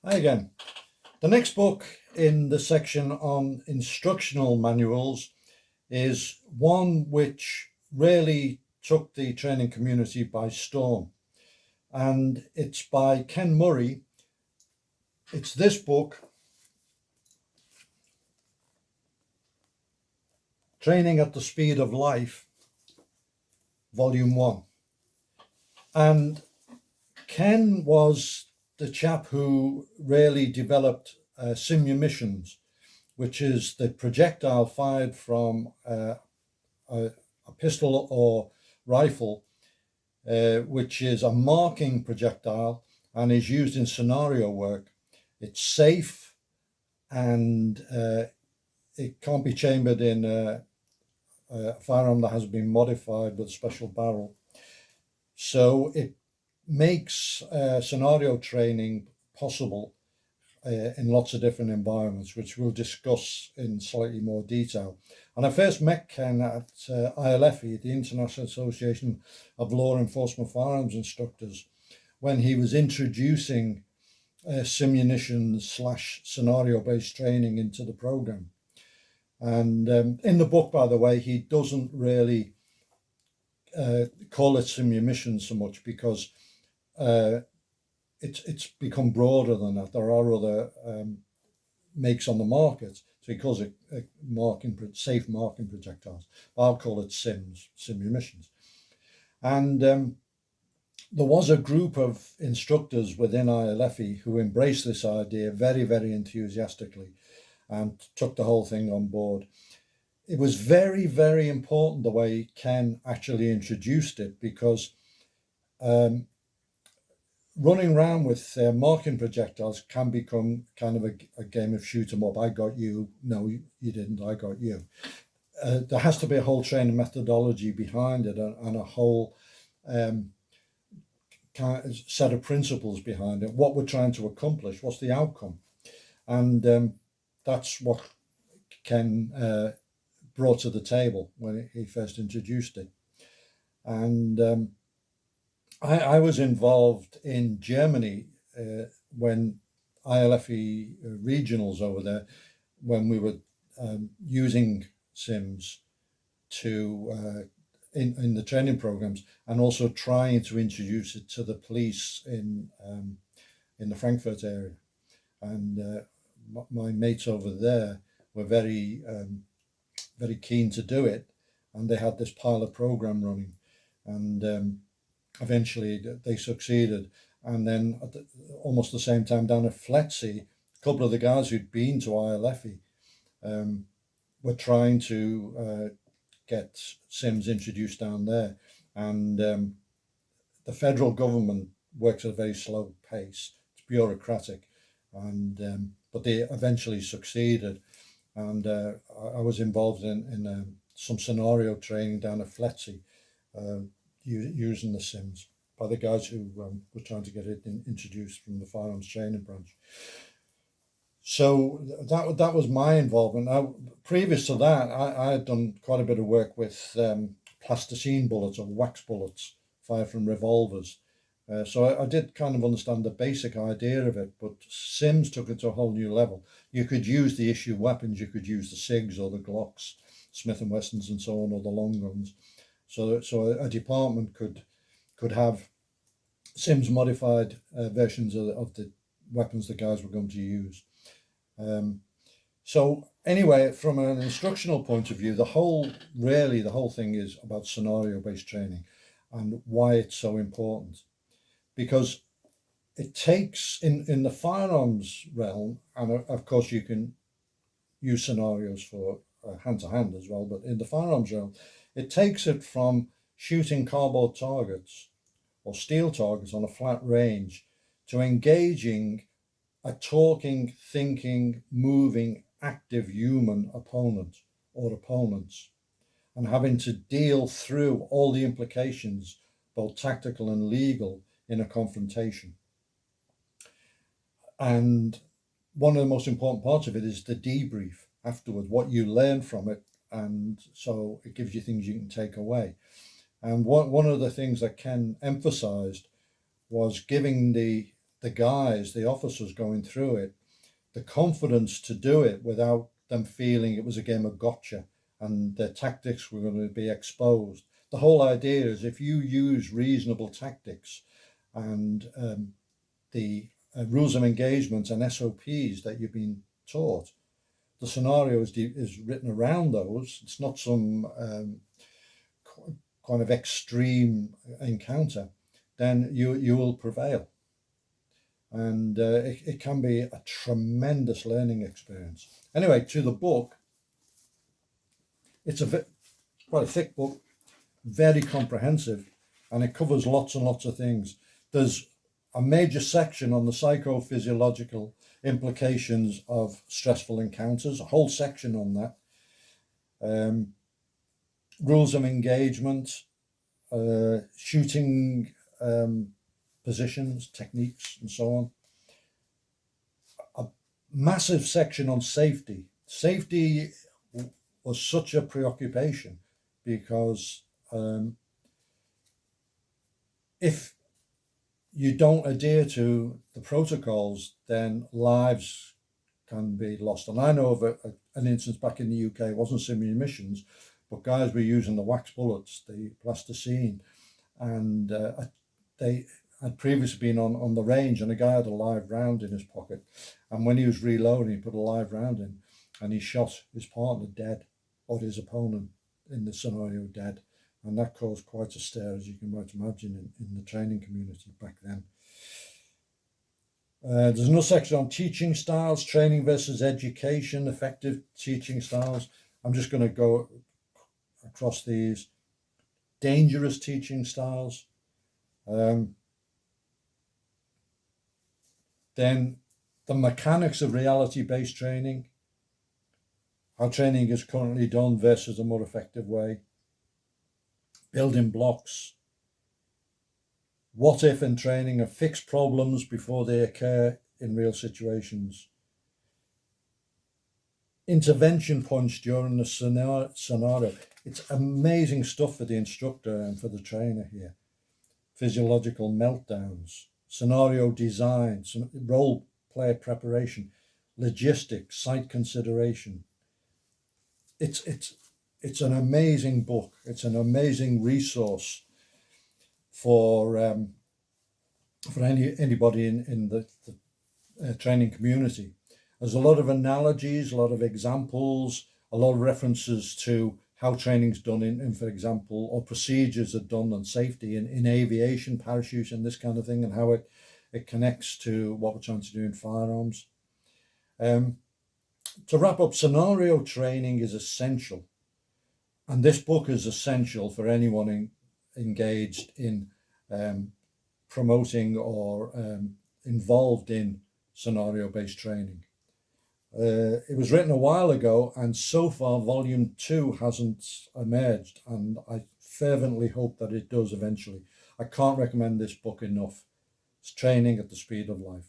Hi again. The next book in the section on instructional manuals is one which really took the training community by storm. And it's by Ken Murray. It's this book, Training at the Speed of Life, Volume 1. And Ken was the chap who really developed simunitions, which is the projectile fired from a pistol or rifle, which is a marking projectile and is used in scenario work. It's safe and it can't be chambered in a firearm that has been modified with a special barrel. So it makes scenario training possible in lots of different environments, which we'll discuss in slightly more detail. And I first met Ken at ILFE, the International Association of Law Enforcement Firearms Instructors, when he was introducing simunitions / scenario-based training into the program. And in the book, by the way, he doesn't really call it simunitions so much because it's become broader than that. There are other makes on the market, so he calls it safe marking projectiles. I'll call it simunitions. And there was a group of instructors within ILFE who embraced this idea very, very enthusiastically and took the whole thing on board. It was very, very important the way Ken actually introduced it, because running around with marking projectiles can become kind of a game of shoot 'em up. I got you. No, you didn't. I got you. There has to be a whole training methodology behind it and a whole set of principles behind it. What we're trying to accomplish, what's the outcome? And that's what Ken brought to the table when he first introduced it. And I was involved in Germany when ILFE regionals over there, when we were using SIMS to in the training programs, and also trying to introduce it to the police in the Frankfurt area. And my mates over there were very very keen to do it, and they had this pilot program running, and eventually they succeeded. And then at almost the same time down at Fletsey, a couple of the guys who'd been to ILFE were trying to get SIMS introduced down there. And the federal government works at a very slow pace. It's bureaucratic, and but they eventually succeeded. And I was involved in some scenario training down at Fletsey using the SIMS by the guys who were trying to get it introduced from the firearms training branch. So that was my involvement. Now, previous to that, I had done quite a bit of work with plasticine bullets or wax bullets fired from revolvers. So I did kind of understand the basic idea of it, but SIMS took it to a whole new level. You could use the issue weapons, you could use the SIGs or the Glocks, Smith & Wessons and so on, or the long guns. So a department could have SIMS modified versions of the weapons the guys were going to use. So anyway, from an instructional point of view, the whole thing is about scenario-based training and why it's so important. Because it takes, in the firearms realm, and of course you can use scenarios for hand-to-hand as well, but in the firearms realm, it takes it from shooting cardboard targets or steel targets on a flat range to engaging a talking, thinking, moving, active human opponent or opponents, and having to deal through all the implications, both tactical and legal, in a confrontation. And one of the most important parts of it is the debrief afterwards, what you learn from it, and so it gives you things you can take away. And one of the things that Ken emphasized was giving the the guys, the officers going through it, the confidence to do it without them feeling it was a game of gotcha and their tactics were going to be exposed. The whole idea is if you use reasonable tactics and the rules of engagement and SOPs that you've been taught, the scenario is written around those. It's not some kind of extreme encounter, then you will prevail. And it can be a tremendous learning experience. Anyway, to the book, it's quite a thick book, very comprehensive, and it covers lots and lots of things. There's a major section on the psychophysiological implications of stressful encounters, a whole section on that. Rules of engagement, shooting positions, techniques, and so on. A massive section on safety. Safety was such a preoccupation because if you don't adhere to the protocols, then lives can be lost. And I know of an instance back in the UK, it wasn't similar emissions, but guys were using the wax bullets, the plasticine, and they had previously been on the range, and a guy had a live round in his pocket, and when he was reloading, he put a live round in, and he shot his partner dead, or his opponent in the scenario dead, and that caused quite a stir, as you can might imagine, in the training community back then. There's another section on teaching styles, training versus education, effective teaching styles. I'm just going to go across these. Dangerous teaching styles. Then the mechanics of reality-based training, how training is currently done versus a more effective way. Building blocks. What if in training, and fix problems before they occur in real situations. Intervention points during the scenario. It's amazing stuff for the instructor and for the trainer here. Physiological meltdowns, scenario design, role play preparation, logistics, site consideration. It's an amazing book. It's an amazing resource for anybody in the training community. There's a lot of analogies, a lot of examples, a lot of references to how training's done in for example, or procedures are done on safety in aviation, parachutes, and this kind of thing, and how it connects to what we're trying to do in firearms. To wrap up, scenario training is essential, and this book is essential for anyone engaged in promoting or involved in scenario-based training. It was written a while ago, and so far volume 2 hasn't emerged, and I fervently hope that it does eventually. I can't recommend this book enough. It's training at the speed of life.